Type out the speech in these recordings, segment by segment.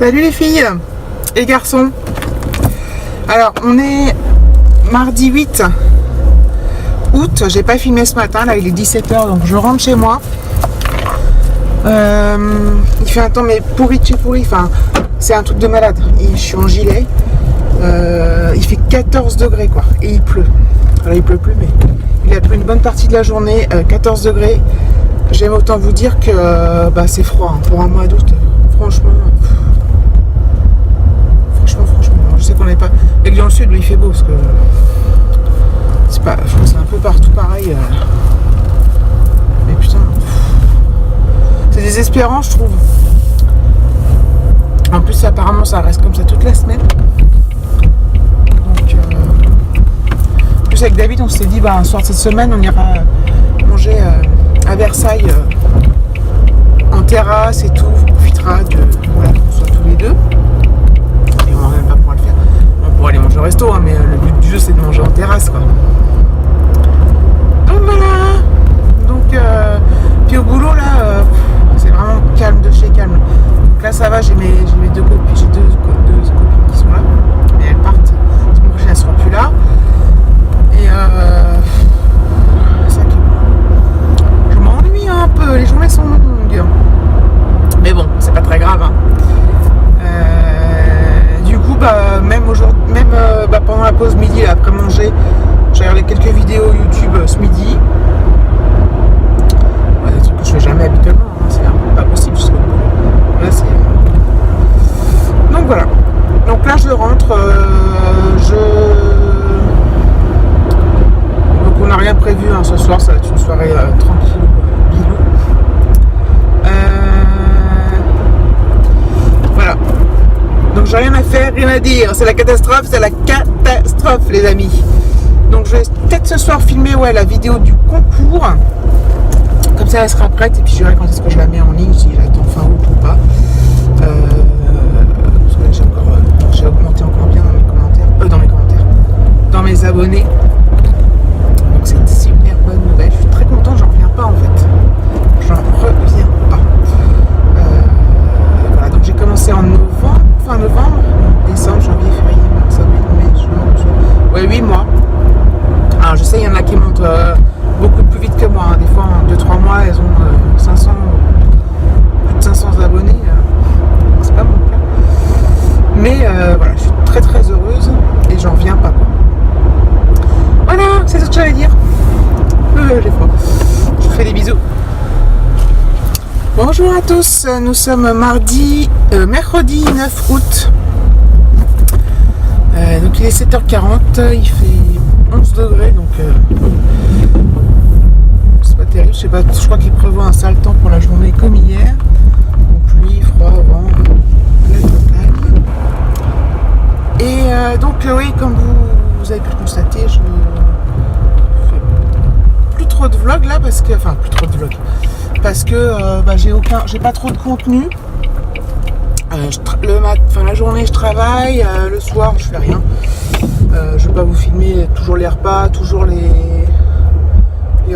Salut les filles et garçons. Alors on est mardi 8 août, j'ai pas filmé ce matin, là il est 17h donc je rentre chez moi. Il fait un temps mais pourri de chez pourri, enfin c'est un truc de malade. Je suis en gilet, il fait 14 degrés quoi et il pleut. Alors il pleut plus mais il a plu une bonne partie de la journée, 14 degrés. J'aime autant vous dire que c'est froid hein, pour un mois d'août, franchement. Je sais qu'on n'est pas. Et que dans le sud, où il fait beau, parce que c'est pas. Je pense que c'est un peu partout pareil. Mais putain, c'est désespérant, je trouve. En plus, apparemment, ça reste comme ça toute la semaine. Donc, en plus avec David, on s'est dit, un soir de cette semaine, on ira manger à Versailles en terrasse et tout. On profitera de voilà, qu'on soit tous les deux. Et on va même pas pouvoir le faire. On pourra aller manger au resto, hein, mais le but du jeu c'est de manger en terrasse quoi. Donc voilà. Donc puis au boulot là, c'est vraiment calme de chez calme. Donc là ça va, j'ai mes deux copines, j'ai deux copines qui sont là, mais elles partent. La semaine prochaine elles seront plus là. Et ça je m'ennuie un peu. Les journées sont longues. Mais bon, c'est pas très grave. Hein. Du coup, même aujourd'hui, pendant la pause midi, après manger, j'ai regardé quelques vidéos YouTube ce midi. Des trucs que je fais jamais habituellement, hein, c'est pas possible. Là, donc voilà. Donc là, je rentre. Donc on n'a rien prévu hein, ce soir, ça va être une soirée tranquille, bilou. Voilà. Donc j'ai rien à faire, rien à dire. C'est la catastrophe les amis. Donc je vais peut-être ce soir filmer la vidéo du concours. Comme ça elle sera prête et puis je verrai quand est-ce que je la mets en ligne, si j'attends fin août ou pas. Parce que là j'ai augmenté encore bien dans mes abonnés. Donc c'est une super bonne nouvelle. Je suis très content, j'en reviens pas en fait. J'en reviens pas. Voilà, donc j'ai commencé en fin novembre, décembre, janvier, février, mars, avril, mai, juin. Ouais, 8 mois. Alors je sais, il y en a qui montent beaucoup plus vite que moi. Hein. Des fois, en 2-3 mois, elles ont 500, plus de 500 abonnés. C'est pas mon cas. Mais voilà, je suis très très heureuse et j'en reviens pas. Quoi. Voilà, c'est ce que j'allais dire. J'ai froid. Je vous fais des bisous. Bonjour à tous, nous sommes mercredi 9 août. Donc il est 7h40, il fait 11 degrés, donc c'est pas terrible, je crois qu'il prévoit un sale temps pour la journée comme hier. Donc pluie, froid, vent, la totale. Et donc oui, comme vous avez pu le constater, je fais plus trop de vlogs là, parce que j'ai pas trop de contenu. La journée je travaille, le soir je fais rien. Je vais pas vous filmer toujours les repas, toujours les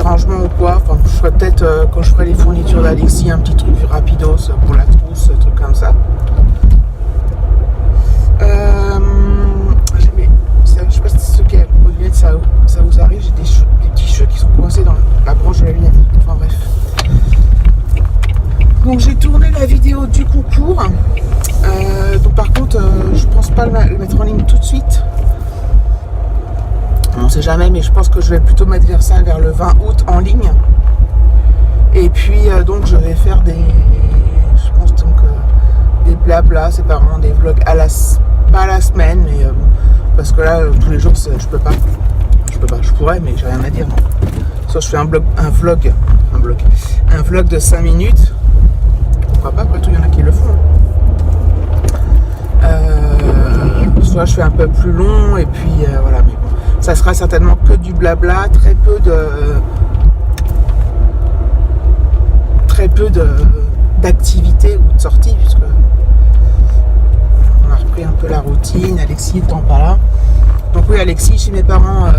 rangements ou quoi. Enfin, je ferai peut-être quand je ferai les fournitures d'Alexis un petit truc rapidos pour la trousse, un truc comme ça. Je sais pas si c'est ce qu'est aux lunettes, ça vous arrive. J'ai des petits cheveux qui sont coincés dans la branche de la lunette. Enfin bref. Donc j'ai tourné la vidéo du concours. Donc par contre, je pense pas le mettre en ligne tout de suite. On sait jamais, mais je pense que je vais plutôt mettre ça vers le 20 août en ligne. Et puis donc je vais faire des blabla. C'est pas vraiment des vlogs pas à la semaine, mais parce que là tous les jours je peux pas. Je pourrais, mais j'ai rien à dire. Non. Soit je fais un vlog de 5 minutes. Pourquoi pas, après tout, il y en a qui le font. Soit je fais un peu plus long, et puis voilà, mais bon, ça sera certainement que du blabla, très peu d'activités ou de sorties, puisque on a repris un peu la routine. Alexis n'étant pas là. Donc oui, Alexis, chez mes parents, là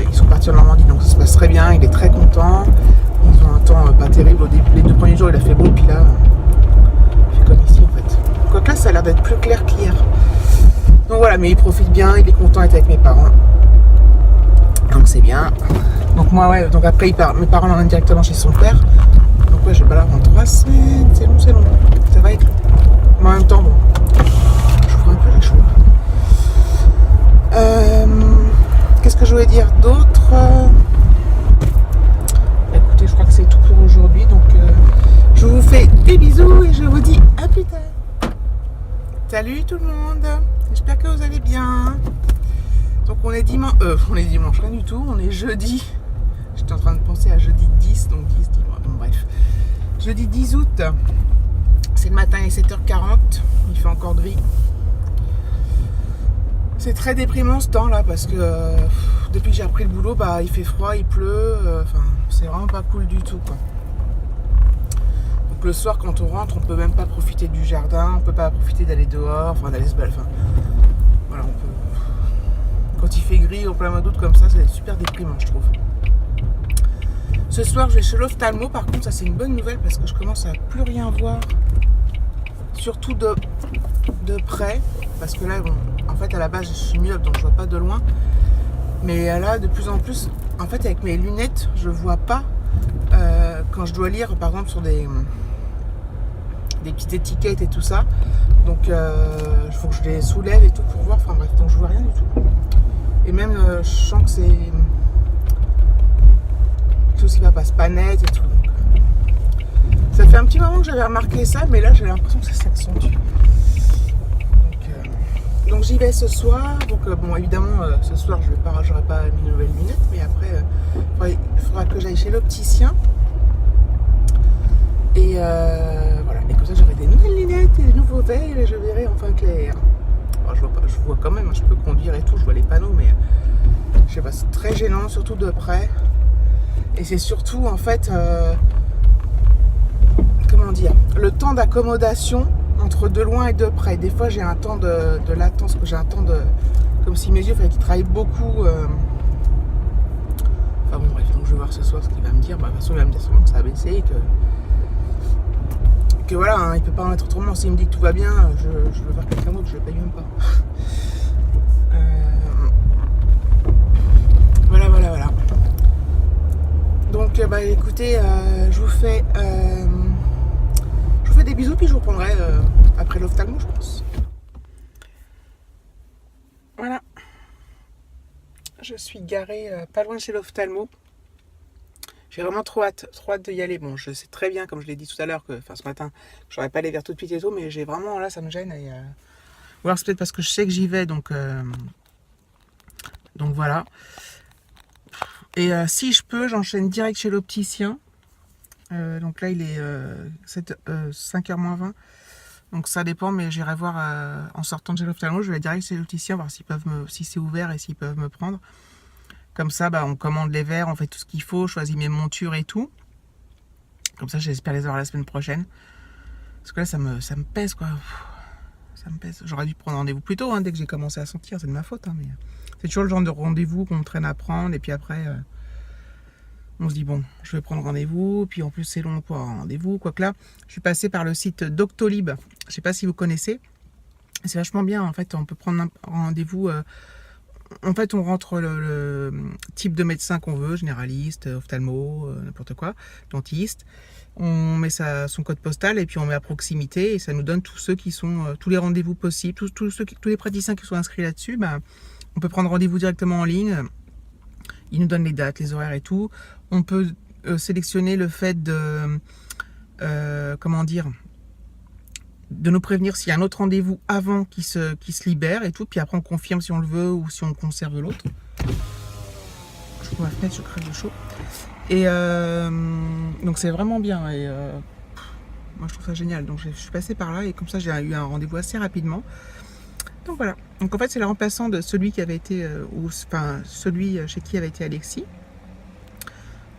ils sont partis en Normandie, donc ça se passe très bien, il est très content. Ils ont un temps pas terrible, les 2 premiers jours il a fait beau, puis là, il fait comme ici en fait. Quoique là, ça a l'air d'être plus clair qu'hier. Donc voilà, mais il profite bien, il est content d'être avec mes parents. Donc c'est bien. Donc moi, ouais, donc après, mes parents l'emmènent directement chez son père. Donc ouais, je vais pas là pendant 3 semaines. C'est long, c'est long. Ça va être long. Mais en même temps, bon, j'ouvre un peu les choses. Qu'est-ce que je voulais dire d'autre? Écoutez, je crois que c'est tout pour aujourd'hui. Donc je vous fais des bisous et je vous dis à plus tard. Salut tout le monde. J'espère que vous allez bien. Donc on est dimanche, rien du tout, on est jeudi. J'étais en train de penser à jeudi 10, donc 10, bon, bref. Jeudi 10 août, c'est le matin, il est 7h40, il fait encore gris. C'est très déprimant ce temps là parce que depuis que j'ai repris le boulot, bah il fait froid, il pleut, c'est vraiment pas cool du tout quoi. Donc le soir quand on rentre, on peut même pas profiter du jardin, on peut pas profiter d'aller dehors, d'aller se balader, voilà, on peut. Quand il fait gris au plein mois d'août comme ça, c'est super déprimant je trouve. Ce soir je vais chez l'ophtalmo, par contre ça c'est une bonne nouvelle parce que je commence à plus rien voir. Surtout de près, parce que là, bon, en fait à la base je suis myope donc je vois pas de loin. Mais là de plus en plus, en fait avec mes lunettes, je vois pas quand je dois lire par exemple sur des petites étiquettes et tout ça. Donc il faut que je les soulève et tout pour voir, bref, donc je vois rien du tout. Et même je sens que c'est tout ce qui va pas, c'est pas net et tout. Donc, ça fait un petit moment que j'avais remarqué ça, mais là j'ai l'impression que ça s'accentue. Donc j'y vais ce soir. Donc bon évidemment ce soir j'aurai pas mes nouvelles lunettes, mais après il faudra que j'aille chez l'opticien. Et voilà, et comme ça j'aurai des nouvelles lunettes et des nouveaux verres et je verrai enfin clair. Alors, je vois quand même, je peux conduire et tout, je vois les panneaux, mais je sais pas, c'est très gênant, surtout de près. Et c'est surtout en fait comment dire, le temps d'accommodation entre de loin et de près. Des fois j'ai un temps de latence, que j'ai un temps de. Comme si mes yeux fallait qu'ils travaillent beaucoup. Enfin bon bref, donc je vais voir ce soir ce qu'il va me dire. Bah, de toute façon il va me dire sûrement que ça a baissé et que voilà, hein, il peut pas en être autrement. S'il me dit que tout va bien, je veux voir quelqu'un d'autre, je le paye même pas. Voilà. Donc bah écoutez, je vous fais des bisous puis je vous reprendrai après l'ophtalmo je pense. Voilà. Je suis garée pas loin de chez l'ophtalmo. J'ai vraiment trop hâte d'y aller. Bon, je sais très bien, comme je l'ai dit tout à l'heure, que ce matin, je n'aurais pas allé vers tout de suite et tout, mais j'ai vraiment, là, ça me gêne. Et, ou alors c'est peut-être parce que je sais que j'y vais, donc voilà. Et si je peux, j'enchaîne direct chez l'opticien. Donc là, il est 5h moins 20. Donc ça dépend, mais j'irai voir en sortant de chez l'ophtalmo. Je vais direct chez l'opticien, voir si c'est ouvert et s'ils peuvent me prendre. Comme ça, bah, on commande les verres, on fait tout ce qu'il faut, choisit mes montures et tout. Comme ça, j'espère les avoir la semaine prochaine. Parce que là, ça me pèse, quoi. Ça me pèse. J'aurais dû prendre rendez-vous plus tôt, hein, dès que j'ai commencé à sentir. C'est de ma faute, hein, mais c'est toujours le genre de rendez-vous qu'on traîne à prendre. Et puis après, on se dit, bon, je vais prendre rendez-vous. Puis en plus, c'est long pour un rendez-vous. Quoique là, je suis passée par le site Doctolib. Je ne sais pas si vous connaissez. C'est vachement bien, en fait. On peut prendre un rendez-vous... En fait, on rentre le type de médecin qu'on veut, généraliste, ophtalmo, n'importe quoi, dentiste. On met son code postal et puis on met à proximité et ça nous donne tous ceux qui sont, tous les rendez-vous possibles, tous les praticiens qui sont inscrits là-dessus. Bah, on peut prendre rendez-vous directement en ligne. Ils nous donnent les dates, les horaires et tout. On peut sélectionner le fait de, de nous prévenir s'il y a un autre rendez-vous avant qui se libère et tout, puis après on confirme si on le veut ou si on conserve l'autre. Je trouve la fenêtre, je crève de chaud. Et donc c'est vraiment bien et moi je trouve ça génial. Donc je suis passée par là et comme ça j'ai eu un rendez-vous assez rapidement. Donc voilà. Donc en fait c'est le remplaçant de celui qui avait été, celui chez qui avait été Alexis.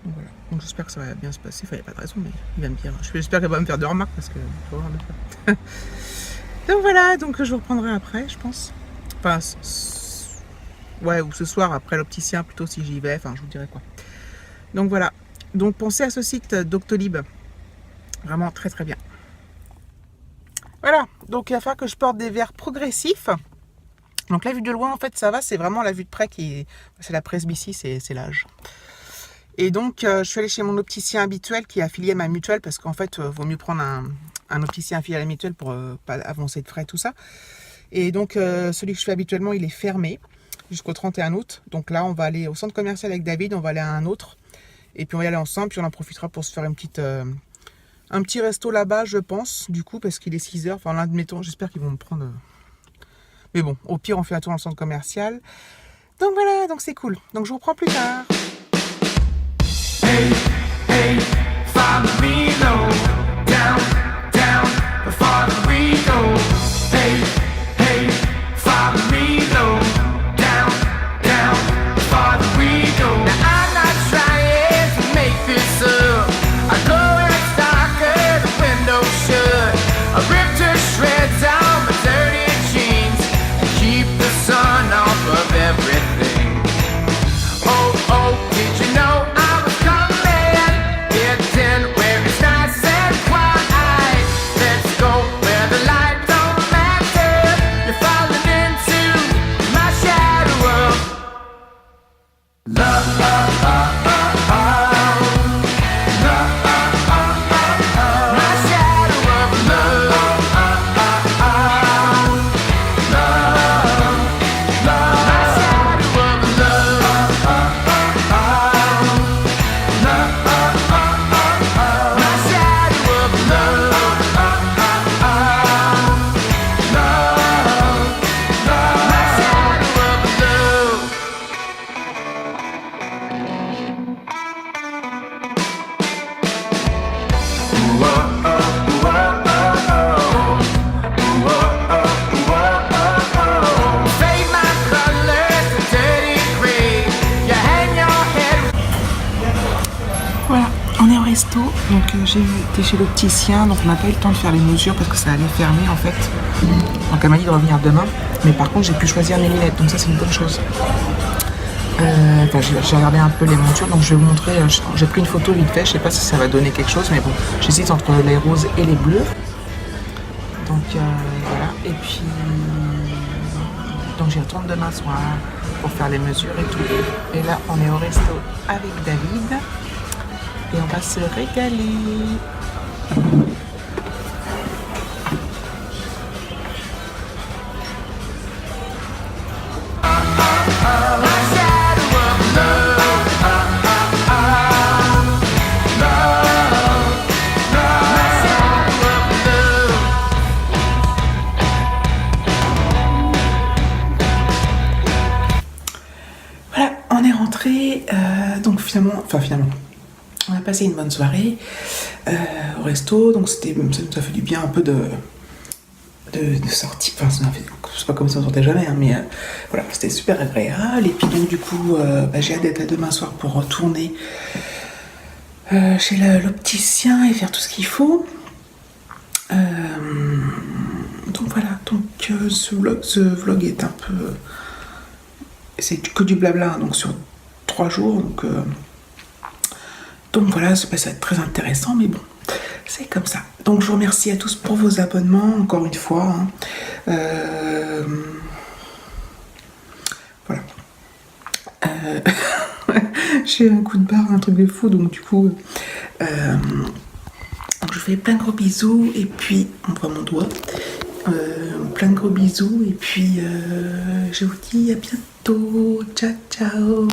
Donc voilà. Donc j'espère que ça va bien se passer. Enfin, il n'y a pas de raison, mais il va me dire. J'espère qu'elle va me faire de remarques parce que je vais avoir de quoi. Donc voilà, donc je vous reprendrai après, je pense. Enfin, ouais, ou ce soir après l'opticien plutôt si j'y vais. Enfin, je vous dirai quoi. Donc voilà. Donc pensez à ce site Doctolib. Vraiment très très bien. Voilà, donc il va falloir que je porte des verres progressifs. Donc la vue de loin, en fait, ça va, c'est vraiment la vue de près qui... C'est la presbytie, c'est l'âge. Et donc, je suis allée chez mon opticien habituel qui est affilié à ma mutuelle parce qu'en fait, vaut mieux prendre un opticien affilié à la mutuelle pour pas avancer de frais, tout ça. Et donc, celui que je fais habituellement, il est fermé jusqu'au 31 août. Donc là, on va aller au centre commercial avec David, on va aller à un autre. Et puis on va y aller ensemble, puis on en profitera pour se faire une petite, un petit resto là-bas, je pense, du coup, parce qu'il est 6 h. Enfin, admettons, j'espère qu'ils vont me prendre... Mais bon, au pire, on fait un tour dans le centre commercial. Donc voilà, donc c'est cool. Donc je vous reprends plus tard. Hey, hey, follow me low, down, down, follow me low. Hey, hey, follow me low, down, down, follow me low. Now I'm not trying to make this up. I go where it's darker, the window shut. I ripped to shreds out my dirty jeans and keep the sun off of everything. Oh, oh, did you know I was coming? Getting where it's nice and quiet. Let's go where the light don't matter. You're falling into my shadow of love. Voilà, on est au resto, donc j'ai été chez l'opticien, donc on n'a pas eu le temps de faire les mesures parce que ça allait fermer en fait. Donc elle m'a dit de revenir demain, mais par contre j'ai pu choisir mes lunettes, donc ça c'est une bonne chose. Enfin, j'ai regardé un peu les montures, donc je vais vous montrer, j'ai pris une photo vite fait, je sais pas si ça va donner quelque chose, mais bon, j'hésite entre les roses et les bleus. Donc voilà, et puis donc j'y retourne demain soir pour faire les mesures et tout. Et là on est au resto avec David. Et on va se régaler. Voilà, on est rentré. Donc finalement, on a passé une bonne soirée au resto, donc ça nous a fait du bien un peu de sortie. Enfin, c'est pas comme si on sortait jamais, hein, mais voilà, c'était super agréable. Et puis donc du coup, j'ai hâte d'être à demain soir pour retourner chez l'opticien et faire tout ce qu'il faut. Donc voilà, donc ce vlog est un peu... c'est que du blabla, donc sur 3 jours, donc voilà, ça va être très intéressant, mais bon, c'est comme ça. Donc je vous remercie à tous pour vos abonnements, encore une fois. Hein. Voilà. J'ai un coup de barre, un truc de fou, donc du coup, je vous fais plein de gros bisous, et puis, on voit mon doigt, plein de gros bisous, et puis je vous dis à bientôt, ciao ciao.